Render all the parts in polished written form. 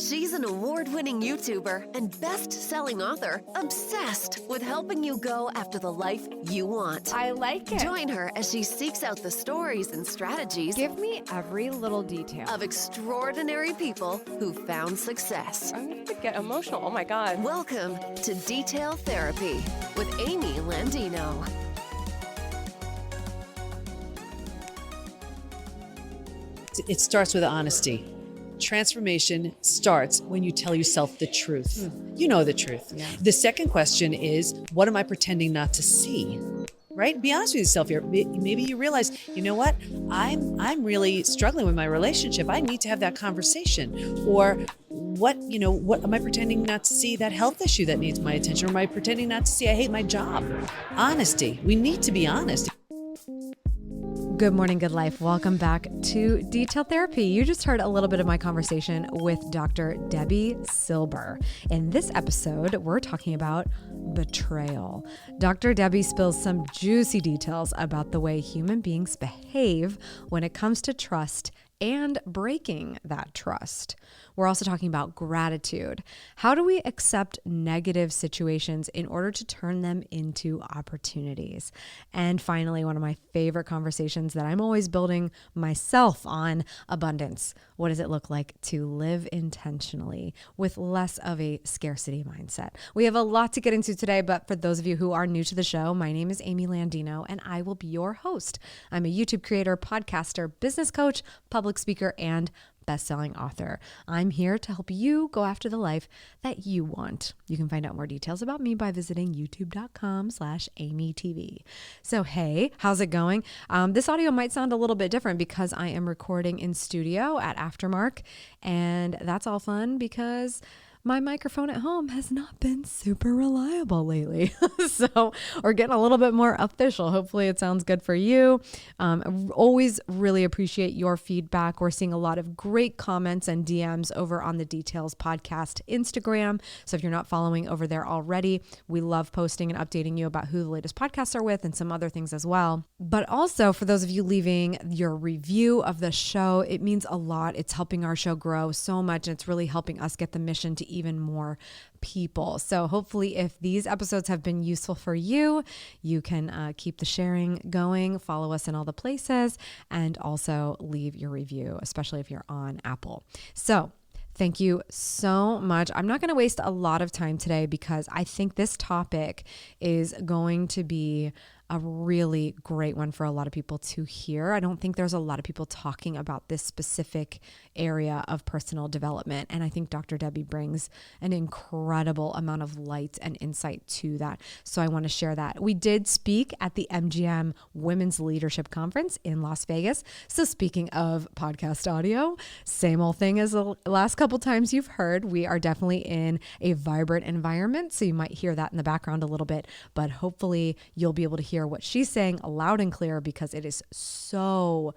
She's an award-winning YouTuber and best-selling author obsessed with helping you go after the life you want. I like it. Join her as she seeks out the stories and strategies Give me every little detail. of extraordinary people who found success. I'm going to get emotional. Oh my God. Welcome to Detail Therapy with Amy Landino. It starts with honesty. Transformation starts when you tell yourself the truth. You know the truth. Yeah. The second question is, what am I pretending not to see? Right? Be honest with yourself here. Maybe you realize, you know what? I'm really struggling with my relationship. I need to have that conversation. Or what am I pretending not to see, that health issue that needs my attention? Or am I pretending not to see I hate my job? Honesty. We need to be honest. Good morning, good life. Welcome back to Detail Therapy. You just heard a little bit of my conversation with Dr. Debi Silber. In this episode, we're talking about betrayal. Dr. Debi spills some juicy details about the way human beings behave when it comes to trust and breaking that trust. We're also talking about gratitude. How do we accept negative situations in order to turn them into opportunities? And finally, one of my favorite conversations that I'm always building myself on: abundance. What does it look like to live intentionally with less of a scarcity mindset? We have a lot to get into today, but for those of you who are new to the show, my name is Amy Landino and I will be your host. I'm a YouTube creator, podcaster, business coach, public speaker, and best-selling author. I'm here to help you go after the life that you want. You can find out more details about me by visiting youtube.com/AMYTV. So, hey, how's it going? This audio might sound a little bit different because I am recording in studio at Aftermark, and that's all fun because my microphone at home has not been super reliable lately. So we're getting a little bit more official. Hopefully it sounds good for you. Always really appreciate your feedback. We're seeing a lot of great comments and DMs over on the Details Podcast Instagram. So if you're not following over there already, we love posting and updating you about who the latest podcasts are with and some other things as well. But also for those of you leaving your review of the show, it means a lot. It's helping our show grow so much, and it's really helping us get the mission to even more people. So hopefully if these episodes have been useful for you, you can keep the sharing going, follow us in all the places, and also leave your review, especially if you're on Apple. So thank you so much. I'm not going to waste a lot of time today because I think this topic is going to be a really great one for a lot of people to hear. I don't think there's a lot of people talking about this specific area of personal development. And I think Dr. Debi brings an incredible amount of light and insight to that. So I want to share that. We did speak at the MGM Women's Leadership Conference in Las Vegas. So speaking of podcast audio, same old thing as the last couple times you've heard. We are definitely in a vibrant environment. So you might hear that in the background a little bit, but hopefully you'll be able to hear what she's saying loud and clear because it is so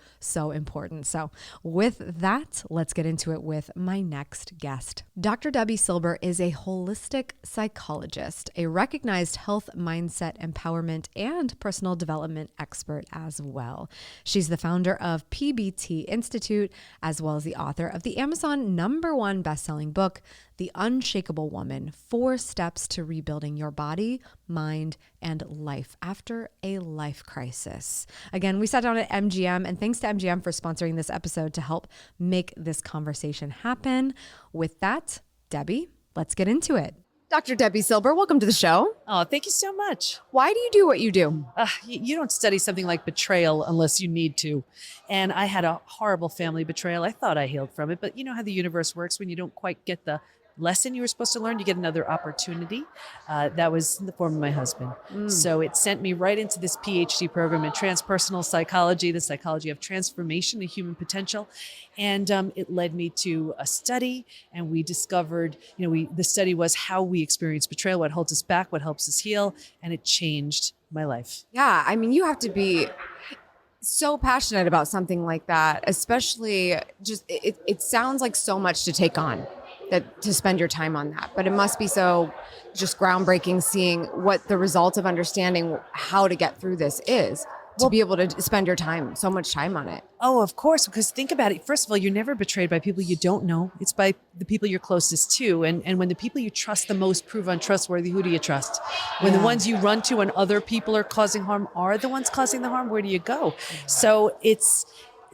important. So with that, let's get into it with my next guest. Dr. Debi Silber is a holistic psychologist, a recognized health, mindset, empowerment, and personal development expert as well. She's the founder of PBT Institute, as well as the author of the Amazon #1 best-selling book, The Unshakable Woman: 4 Steps to Rebuilding Your Body, Mind, and Life After a Life Crisis. Again, we sat down at MGM, and thanks to MGM for sponsoring this episode to help make this conversation happen. With that, Debi, let's get into it. Dr. Debi Silber, welcome to the show. Oh, thank you so much. Why do you do what you do? You don't study something like betrayal unless you need to. And I had a horrible family betrayal. I thought I healed from it, but you know how the universe works. When you don't quite get the lesson you were supposed to learn, you get another opportunity. That was in the form of my husband. So it sent me right into this PhD program in transpersonal psychology, the psychology of transformation and human potential. And it led me to a study, and we discovered, the study was how we experience betrayal, what holds us back, what helps us heal, and it changed my life. Yeah, I mean, you have to be so passionate about something like that, especially just, it sounds like so much to take on. To spend your time on that. But it must be so just groundbreaking seeing what the result of understanding how to get through this is. to be able to spend your time, so much time on it. Oh, of course, because think about it. First of all, you're never betrayed by people you don't know. It's by the people you're closest to. And when the people you trust the most prove untrustworthy, who do you trust? When the ones you run to when other people are causing harm are the ones causing the harm, where do you go? So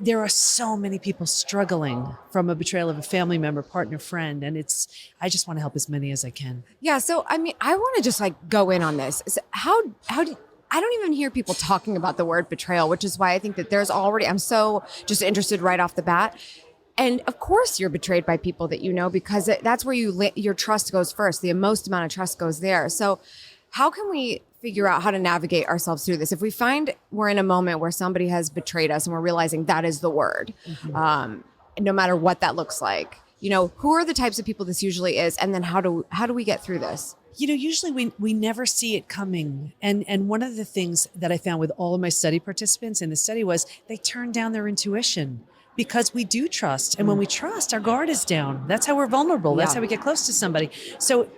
there are so many people struggling from a betrayal of a family member, partner, friend. And I just want to help as many as I can. Yeah. So, I mean, I want to just like go in on this. So how do I don't even hear people talking about the word betrayal, which is why I think that I'm so just interested right off the bat. And of course you're betrayed by people that you know, because that's where your trust goes first. The most amount of trust goes there. So how can we figure out how to navigate ourselves through this? If we find we're in a moment where somebody has betrayed us and we're realizing that is the word, no matter what that looks like, who are the types of people this usually is? And then how do we get through this? Usually we never see it coming. And one of the things that I found with all of my study participants in the study was they turned down their intuition, because we do trust. And when we trust, our guard is down. That's how we're vulnerable. That's how we get close to somebody. So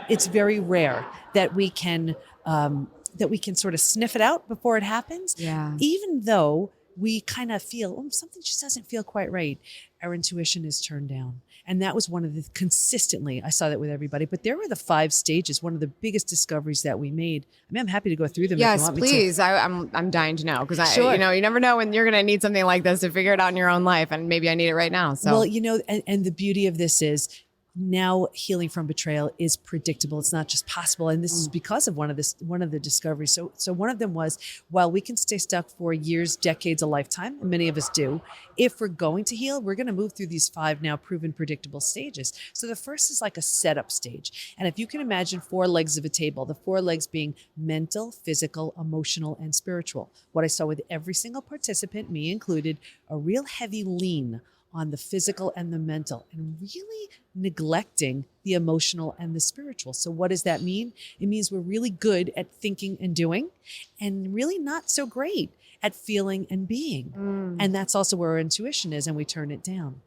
it's very rare that we can sort of sniff it out before it happens. Yeah. Even though we kind of feel, something just doesn't feel quite right. Our intuition is turned down. And that was one of the consistently, I saw that with everybody, but there were the 5 stages, one of the biggest discoveries that we made. I mean, I'm happy to go through them. Yes, if you want please. Me to. I'm dying to know, because Sure. you never know when you're going to need something like this to figure it out in your own life. And maybe I need it right now. So, well, and the beauty of this is, now healing from betrayal is predictable. It's not just possible. And this is because of one of the discoveries. So one of them was, while we can stay stuck for years, decades, a lifetime, and many of us do, if we're going to heal, we're going to move through these 5 now proven predictable stages. So the first is like a setup stage. And if you can imagine 4 legs of a table, the 4 legs being mental, physical, emotional, and spiritual. What I saw with every single participant, me included, a real heavy lean on the physical and the mental, and really neglecting the emotional and the spiritual. So what does that mean? It means we're really good at thinking and doing, and really not so great at feeling and being. And that's also where our intuition is, and we turn it down.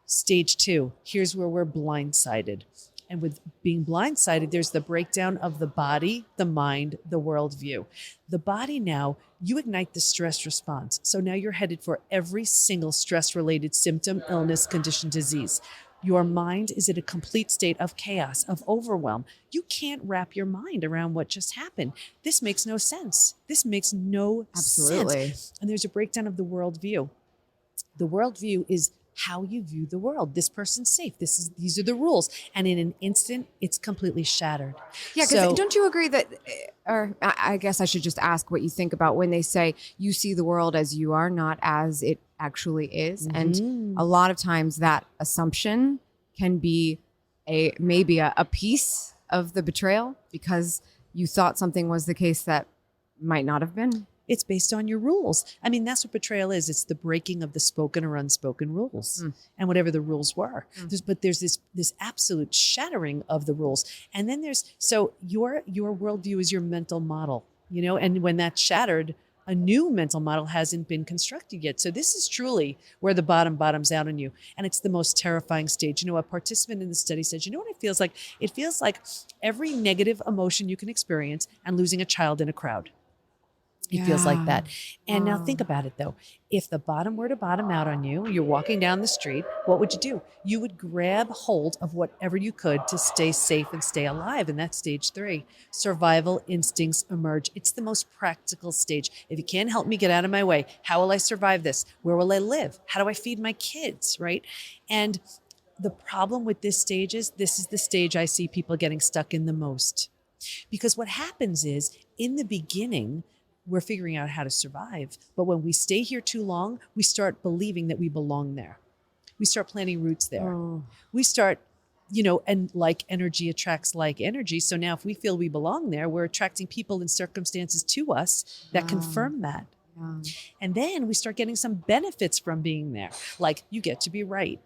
Stage 2, here's where we're blindsided. And with being blindsided, there's the breakdown of the body, the mind, the worldview. The body now, you ignite the stress response. So now you're headed for every single stress-related symptom, illness, condition, disease. Your mind is in a complete state of chaos, of overwhelm. You can't wrap your mind around what just happened. This makes no sense. This makes no sense. And there's a breakdown of the worldview. The worldview is how you view the world. This person's safe. These are the rules. And in an instant, it's completely shattered. Yeah, because don't you agree that, or I guess I should just ask what you think about when they say you see the world as you are, not as it actually is. And a lot of times that assumption can be maybe a piece of the betrayal, because you thought something was the case that might not have been. It's based on your rules. I mean, that's what betrayal is. It's the breaking of the spoken or unspoken rules, and whatever the rules were. But there's this absolute shattering of the rules. And then so your worldview is your mental model, and when that's shattered, a new mental model hasn't been constructed yet. So this is truly where the bottoms out on you. And it's the most terrifying stage. A participant in the study said, what it feels like? It feels like every negative emotion you can experience and losing a child in a crowd. It feels like that. And now think about it, though. If the bottom were to bottom out on you, you're walking down the street, what would you do? You would grab hold of whatever you could to stay safe and stay alive. And that's stage 3. Survival instincts emerge. It's the most practical stage. If you can't help me get out of my way, how will I survive this? Where will I live? How do I feed my kids, right? And the problem with this stage is, this is the stage I see people getting stuck in the most. Because what happens is, in the beginning, we're figuring out how to survive. But when we stay here too long, we start believing that we belong there. We start planting roots there. We start, and like energy attracts like energy. So now if we feel we belong there, we're attracting people and circumstances to us that confirm that. And then we start getting some benefits from being there. Like, you get to be right.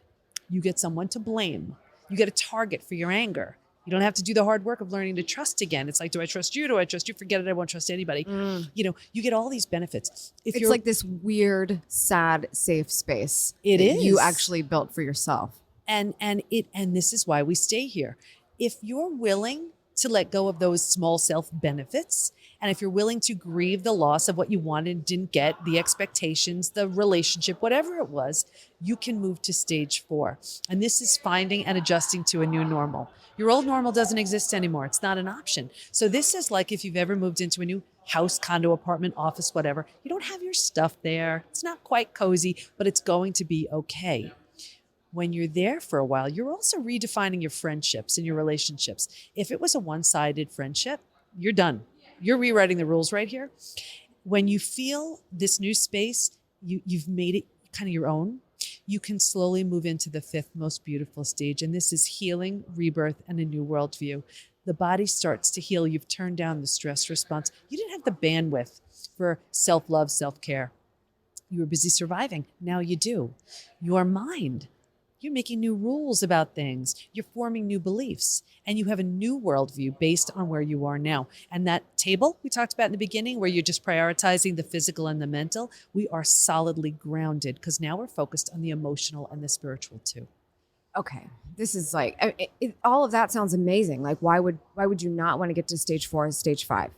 You get someone to blame. You get a target for your anger. You don't have to do the hard work of learning to trust again. It's like, do I trust you? Do I trust you? Forget it. I won't trust anybody. You get all these benefits. It's like this weird, sad, safe space. It is. You actually built for yourself. And this is why we stay here. If you're willing to let go of those small self benefits. And if you're willing to grieve the loss of what you wanted and didn't get, the expectations, the relationship, whatever it was, you can move to stage 4. And this is finding and adjusting to a new normal. Your old normal doesn't exist anymore. It's not an option. So this is like if you've ever moved into a new house, condo, apartment, office, whatever. You don't have your stuff there. It's not quite cozy, but it's going to be okay. When you're there for a while, you're also redefining your friendships and your relationships. If it was a one-sided friendship, you're done. You're rewriting the rules right here. When you feel this new space, you've made it kind of your own, you can slowly move into the 5th most beautiful stage. And this is healing, rebirth, and a new worldview. The body starts to heal. You've turned down the stress response. You didn't have the bandwidth for self-love, self-care. You were busy surviving. Now you do. Your mind, you're making new rules about things. You're forming new beliefs. And you have a new worldview based on where you are now. And that table we talked about in the beginning, where you're just prioritizing the physical and the mental, we are solidly grounded because now we're focused on the emotional and the spiritual too. Okay, this is like all of that sounds amazing. Like, why would you not want to get to stage 4 and stage 5?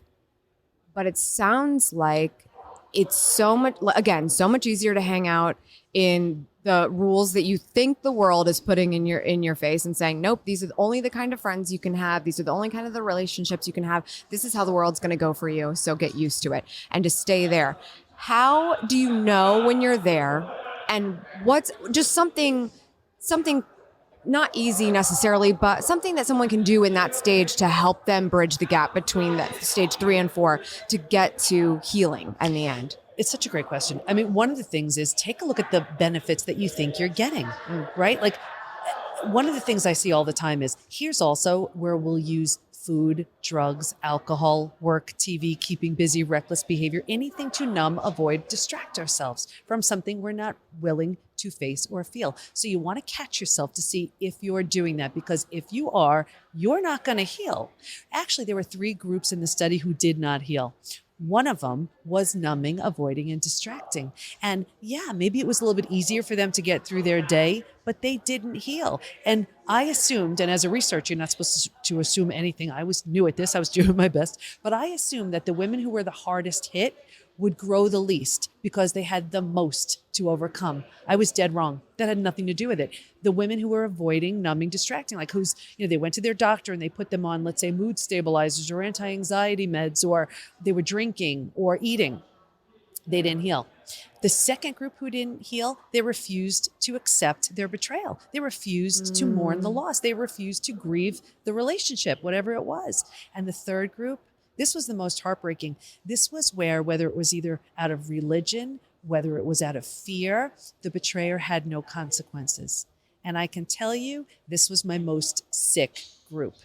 But it sounds like it's so much easier to hang out in the rules that you think the world is putting in your face and saying, nope, these are only the kind of friends you can have. These are the only kind of the relationships you can have. This is how the world's going to go for you. So get used to it and to stay there. How do you know when you're there? And what's just something not easy necessarily, but something that someone can do in that stage to help them bridge the gap between that stage 3 and 4 to get to healing in the end? It's such a great question. I mean, one of the things is take a look at the benefits that you think you're getting, right? Like one of the things I see all the time is here's also where we'll use food, drugs, alcohol, work, TV, keeping busy, reckless behavior, anything to numb, avoid, distract ourselves from something we're not willing to face or feel. So you want to catch yourself to see if you're doing that, because if you are, you're not going to heal. Actually, there were 3 groups in the study who did not heal. One of them was numbing, avoiding, and distracting. And yeah, maybe it was a little bit easier for them to get through their day, but they didn't heal. And I assumed, and as a researcher, you're not supposed to assume anything. I was new at this. I was doing my best. But I assumed that the women who were the hardest hit would grow the least because they had the most to overcome. I was dead wrong. That had nothing to do with it. The women who were avoiding, numbing, distracting, like they went to their doctor and they put them on, let's say, mood stabilizers or anti-anxiety meds, or they were drinking or eating. They didn't heal. The second group who didn't heal, they refused to accept their betrayal. They refused to mourn the loss. They refused to grieve the relationship, whatever it was. And the third group, this was the most heartbreaking. This was where, whether it was either out of religion, whether it was out of fear, the betrayer had no consequences. And I can tell you, this was my most sick group.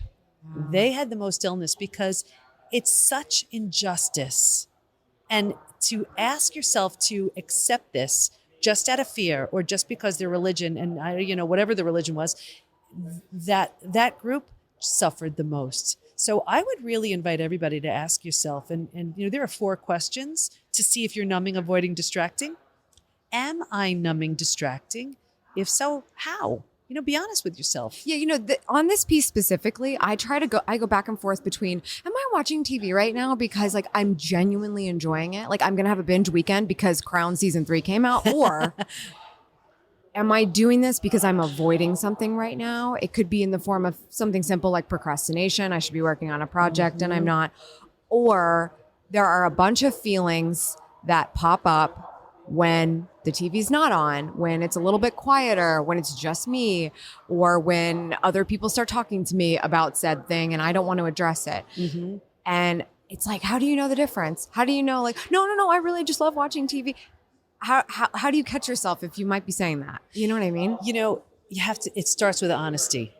Wow. They had the most illness because it's such injustice. And to ask yourself to accept this just out of fear or just because their religion and whatever the religion was, that group suffered the most. So I would really invite everybody to ask yourself, and there are 4 questions to see if you're numbing, avoiding, distracting. Am I numbing, distracting? If so, how? Be honest with yourself. Yeah, on this piece specifically, I go back and forth between, am I watching TV right now because like I'm genuinely enjoying it? Like I'm going to have a binge weekend because Crown season 3 came out, or am I doing this because I'm avoiding something right now? It could be in the form of something simple like procrastination. I should be working on a project and I'm not. Or there are a bunch of feelings that pop up when the TV's not on, when it's a little bit quieter, when it's just me, or when other people start talking to me about said thing and I don't want to address it. Mm-hmm. And it's like, how do you know the difference? How do you know, like, no, I really just love watching TV. How do you catch yourself if you might be saying that? You know what I mean? You have to, it starts with honesty.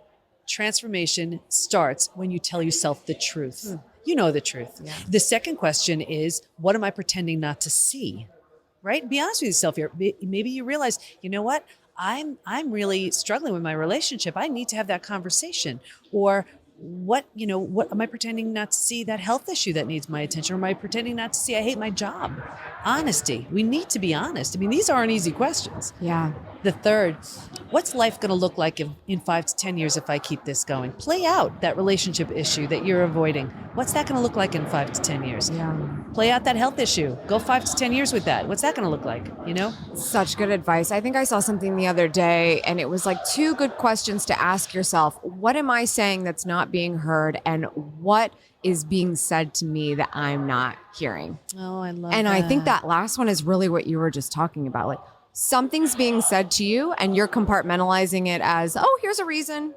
Transformation starts when you tell yourself the truth. You know the truth. Yeah. The second question is, what am I pretending not to see? Right? Be honest with yourself here. Maybe you realize, you know what? I'm really struggling with my relationship. I need to have that conversation. Or what am I pretending not to see, that health issue that needs my attention? Or am I pretending not to see I hate my job? Honesty. We need to be honest. I mean, these aren't easy questions. Yeah. The third, what's life going to look like in 5 to 10 years if I keep this going? Play out that relationship issue that you're avoiding. What's that going to look like in 5 to 10 years? Yeah. Play out that health issue. Go 5 to 10 years with that. What's that going to look like? You know? Such good advice. I think I saw something the other day and it was like 2 good questions to ask yourself. What am I saying that's not being heard? And what is being said to me that I'm not hearing? Oh, I love And that. I think that last one is really what you were just talking about. Like something's being said to you and you're compartmentalizing it as, oh, here's a reason.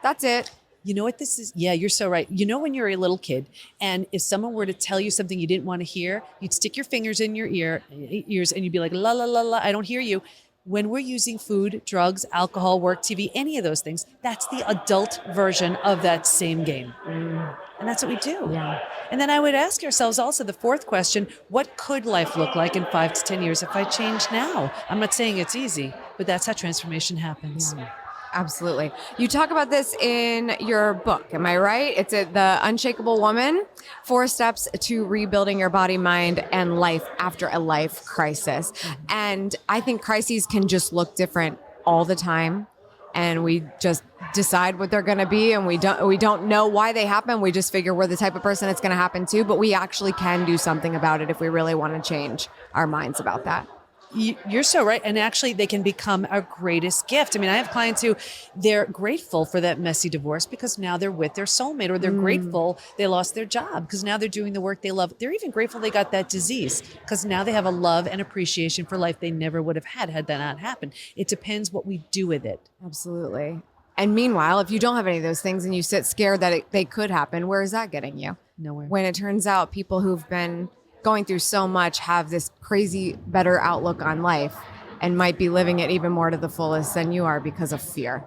That's it. You know what this is? Yeah, you're so right. You know, when you're a little kid and if someone were to tell you something you didn't want to hear, you'd stick your fingers in your ears and you'd be like, la, la, la, la, I don't hear you. When we're using food, drugs, alcohol, work, TV, any of those things, that's the adult version of that same game. And that's what we do. Yeah. And then I would ask ourselves also the fourth question, what could life look like in 5 to 10 years if I change now? I'm not saying it's easy, but that's how transformation happens. Yeah. Absolutely. You talk about this in your book. Am I right? It's The Unshakable Woman, 4 Steps to Rebuilding Your Body, Mind, and Life After a Life Crisis. And I think crises can just look different all the time. And we just decide what they're going to be. And we don't know why they happen. We just figure we're the type of person it's going to happen to. But we actually can do something about it if we really want to change our minds about that. You're so right. And actually, they can become our greatest gift. I mean, I have clients who they're grateful for that messy divorce because now they're with their soulmate, or they're grateful they lost their job because now they're doing the work they love. They're even grateful they got that disease because now they have a love and appreciation for life they never would have had that not happened. It depends what we do with it. Absolutely. And meanwhile, if you don't have any of those things and you sit scared that they could happen, where is that getting you? Nowhere. When it turns out people who've been going through so much have this crazy better outlook on life and might be living it even more to the fullest than you are because of fear.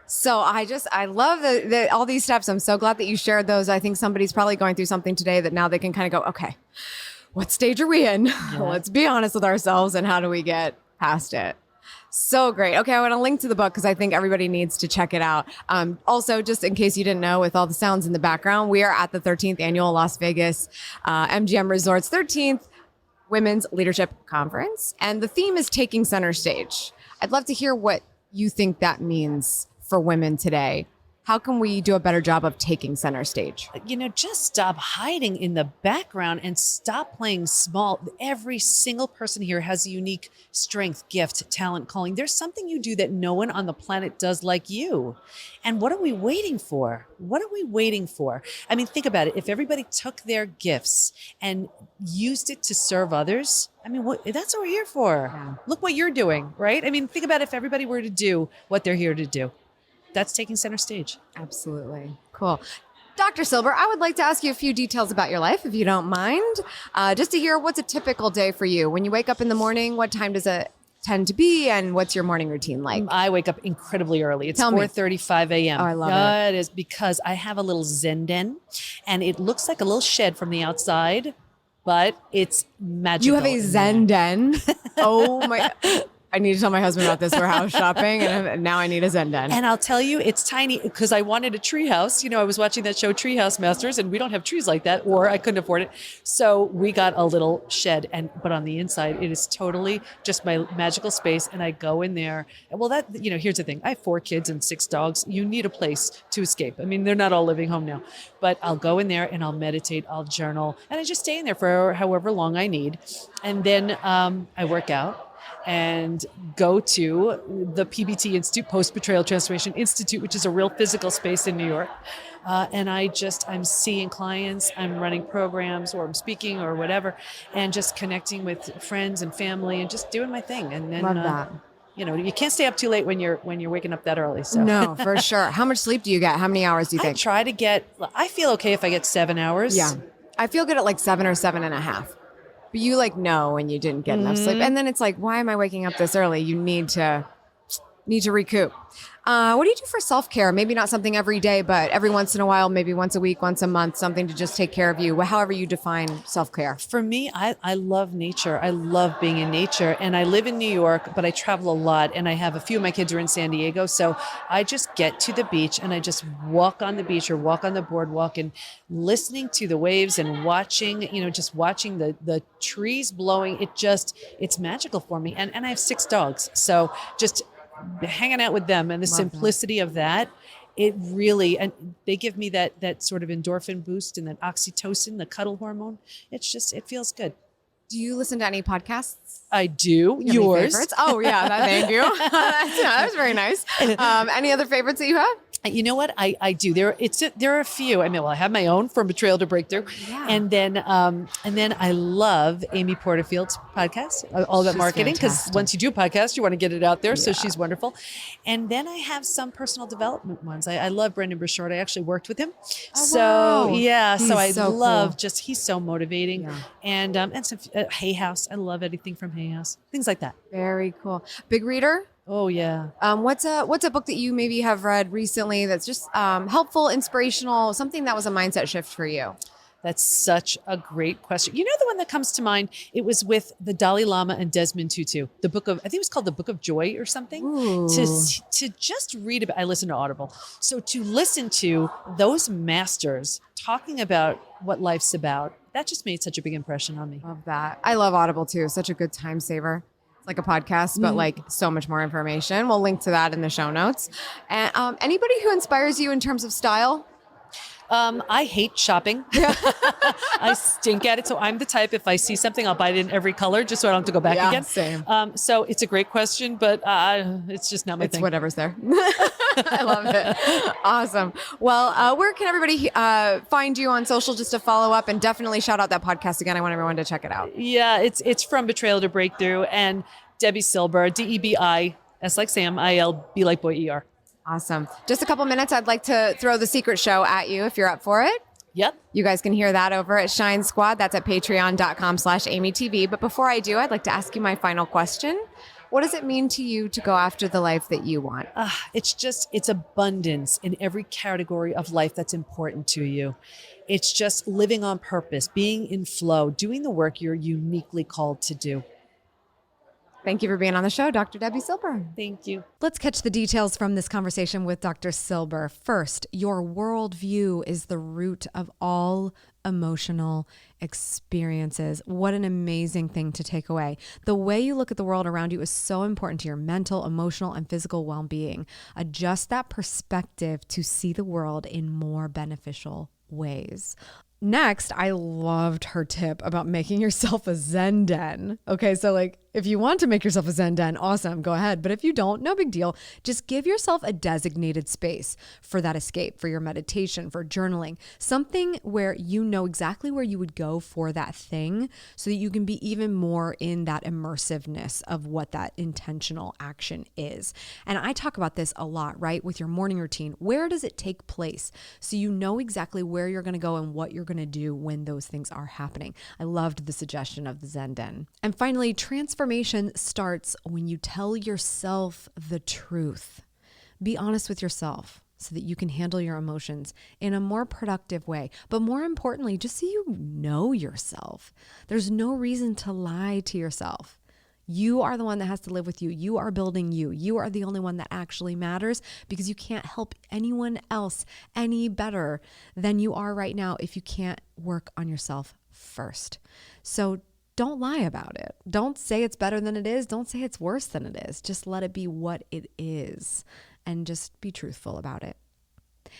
So I love all these steps. I'm so glad that you shared those. I think somebody's probably going through something today that now they can kind of go, okay, what stage are we in? Yeah. Let's be honest with ourselves and how do we get past it? So great. Okay, I want to link to the book because I think everybody needs to check it out. Also, just in case you didn't know, with all the sounds in the background, we are at the 13th Annual Las Vegas MGM Resorts 13th Women's Leadership Conference. And the theme is taking center stage. I'd love to hear what you think that means for women today. How can we do a better job of taking center stage? You know, just stop hiding in the background and stop playing small. Every single person here has a unique strength, gift, talent, calling. There's something you do that no one on the planet does like you. And what are we waiting for? What are we waiting for? I mean, think about it. If everybody took their gifts and used it to serve others, I mean, that's what we're here for. Yeah. Look what you're doing, right? I mean, think about if everybody were to do what they're here to do. That's taking center stage. Absolutely. Cool. Dr. Silber, I would like to ask you a few details about your life, if you don't mind, just to hear what's a typical day for you. When you wake up in the morning, what time does it tend to be, and what's your morning routine like? I wake up incredibly early. It's Tell me. 4:35 a.m. Oh, I love it. It is because I have a little Zen den, and it looks like a little shed from the outside, but it's magical. You have a in Zen there. den? Oh my... I need to tell my husband about this. We're house shopping, and now I need a Zen den. And I'll tell you, it's tiny because I wanted a tree house. You know, I was watching that show Treehouse Masters, and we don't have trees like that, or I couldn't afford it. So we got a little shed, but on the inside, it is totally just my magical space. And I go in there. Well, here's the thing. I have 4 kids and 6 dogs. You need a place to escape. I mean, they're not all living home now, but I'll go in there and I'll meditate, I'll journal, and I just stay in there for however long I need. And then I work out and go to the PBT Institute, Post-Betrayal Transformation Institute, which is a real physical space in New York. And I'm seeing clients, I'm running programs, or I'm speaking or whatever, and just connecting with friends and family and just doing my thing. And then, Love that. You know, you can't stay up too late when you're waking up that early. So No, for sure. How much sleep do you get? How many hours do you think? I feel okay if I get 7 hours. Yeah. I feel good at like 7 or 7.5. But you know when you didn't get enough sleep. And then it's like, why am I waking up this early? You need to need to recoup. What do you do for self-care? Maybe not something every day, but every once in a while, maybe once a week, once a month, something to just take care of you, however you define self-care. For me, I love nature. I love being in nature. And I live in New York, but I travel a lot. And I have a few of my kids are in San Diego. So I just get to the beach and I just walk on the beach or walk on the boardwalk and listening to the waves and watching, just watching the trees blowing. It's magical for me. And I have 6 dogs. So just hanging out with them and the simplicity of that, it really, and they give me that sort of endorphin boost and that oxytocin, the cuddle hormone. It feels good. Do you listen to any podcasts? I do. Any Yours? favorites? Oh yeah, thank you. That was very nice. Any other favorites that you have? You know what? I do. There are a few. I have my own, From Betrayal to Breakthrough. Yeah. And then I love Amy Porterfield's podcast, All About She's Marketing, because fantastic. once you do a podcast, you want to get it out there. So Yeah. she's wonderful. And then I have some personal development ones. I love Brendan Burchard. I actually worked with him. wow. Yeah. He's so I so love cool. he's so motivating. Yeah. And some Hay House. I love anything from Hay House. Things like that. Very cool. Big reader? Oh yeah. What's a book that you maybe have read recently that's just helpful, inspirational, something that was a mindset shift for you? That's such a great question. You know, the one that comes to mind, it was with the Dalai Lama and Desmond Tutu, I think it was called The Book of Joy or something. Ooh. To just read about, I listen to Audible. So to listen to those masters talking about what life's about, that just made such a big impression on me. Love that. I love Audible too. Such a good time saver. It's like a podcast, but like so much more information. We'll link to that in the show notes. And anybody who inspires you in terms of style? I hate shopping. I stink at it. So I'm the type, if I see something, I'll buy it in every color just so I don't have to go back again. Same. So it's a great question, but it's just not my It's thing. whatever's there. I love it. Awesome. Well, where can everybody find you on social just to follow up, and definitely shout out that podcast again. I want everyone to check it out. Yeah, it's From Betrayal to Breakthrough, and Debi Silber, Debi, S like Sam, IL, B like boy, ER. Awesome. Just a couple minutes. I'd like to throw the secret show at you if you're up for it. Yep. You guys can hear that over at Shine Squad. That's at patreon.com/AMYTV. But before I do, I'd like to ask you my final question. What does it mean to you to go after the life that you want? It's abundance in every category of life that's important to you. It's just living on purpose, being in flow, doing the work you're uniquely called to do. Thank you for being on the show, Dr. Debi Silber. Thank you. Let's catch the details from this conversation with Dr. Silber. First, your worldview is the root of all emotional experiences. What an amazing thing to take away. The way you look at the world around you is so important to your mental, emotional, and physical well-being. Adjust that perspective to see the world in more beneficial ways. Next, I loved her tip about making yourself a Zen den. Okay, so if you want to make yourself a Zen den, awesome, go ahead. But if you don't, no big deal. Just give yourself a designated space for that escape, for your meditation, for journaling, something where you know exactly where you would go for that thing so that you can be even more in that immersiveness of what that intentional action is. And I talk about this a lot, right? With your morning routine. Where does it take place? So you know exactly where you're going to go and what you're going to do when those things are happening. I loved the suggestion of the Zen den. And finally, transformation starts when you tell yourself the truth. Be honest with yourself so that you can handle your emotions in a more productive way. But more importantly, just so you know yourself. There's no reason to lie to yourself. You are the one that has to live with you. You are building you. You are the only one that actually matters, because you can't help anyone else any better than you are right now if you can't work on yourself first. So don't lie about it. Don't say it's better than it is. Don't say it's worse than it is. Just let it be what it is and just be truthful about it.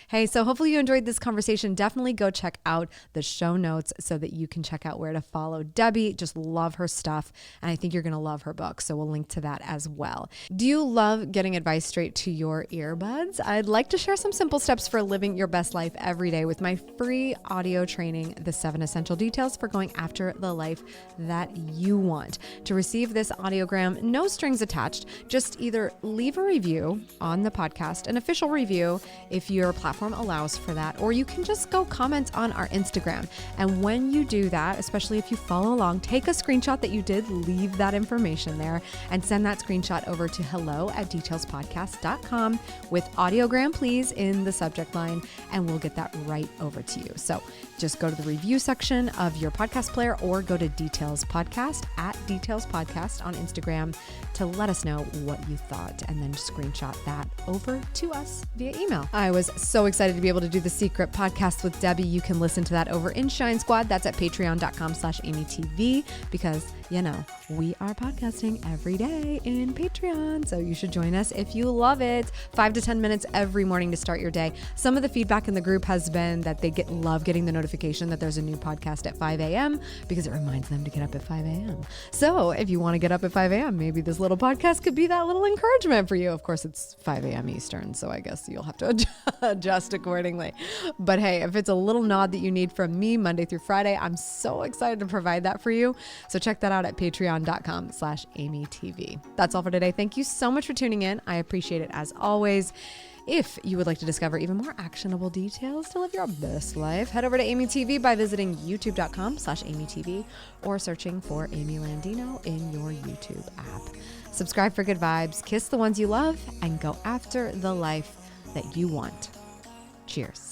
Hey, so hopefully you enjoyed this conversation. Definitely go check out the show notes so that you can check out where to follow Debi. Just love her stuff. And I think you're going to love her book. So we'll link to that as well. Do you love getting advice straight to your earbuds? I'd like to share some simple steps for living your best life every day with my free audio training, The 7 Essential Details for Going After the Life That You Want. To receive this audiogram, no strings attached, just either leave a review on the podcast, an official review if you're whichever platform allows for that, or you can just go comment on our Instagram. And when you do that, especially if you follow along, take a screenshot that you did leave that information there and send that screenshot over to hello@detailspodcast.com with audiogram please in the subject line, and we'll get that right over to you. So just go to the review section of your podcast player or go to Details Podcast @Details Podcast on Instagram to let us know what you thought, and then screenshot that over to us via email. I was so excited to be able to do the secret podcast with Debi. You can listen to that over in Shine Squad. That's at patreon.com/AMYTV, because we are podcasting every day in Patreon. So you should join us if you love it. 5 to 10 minutes every morning to start your day. Some of the feedback in the group has been that they love getting the notification that there's a new podcast at 5 a.m. because it reminds them to get up at 5 a.m. So if you want to get up at 5 a.m., maybe this little podcast could be that little encouragement for you. Of course, it's 5 a.m. Eastern, so I guess you'll have to adjust accordingly. But hey, if it's a little nod that you need from me Monday through Friday, I'm so excited to provide that for you. So check that out at patreon.com/AMYTV. That's all for today. Thank you so much for tuning in. I appreciate it as always. If you would like to discover even more actionable details to live your best life, head over to AMYTV by visiting youtube.com/AMYTV or searching for Amy Landino in your YouTube app. Subscribe for good vibes, kiss the ones you love, and go after the life that you want. Cheers.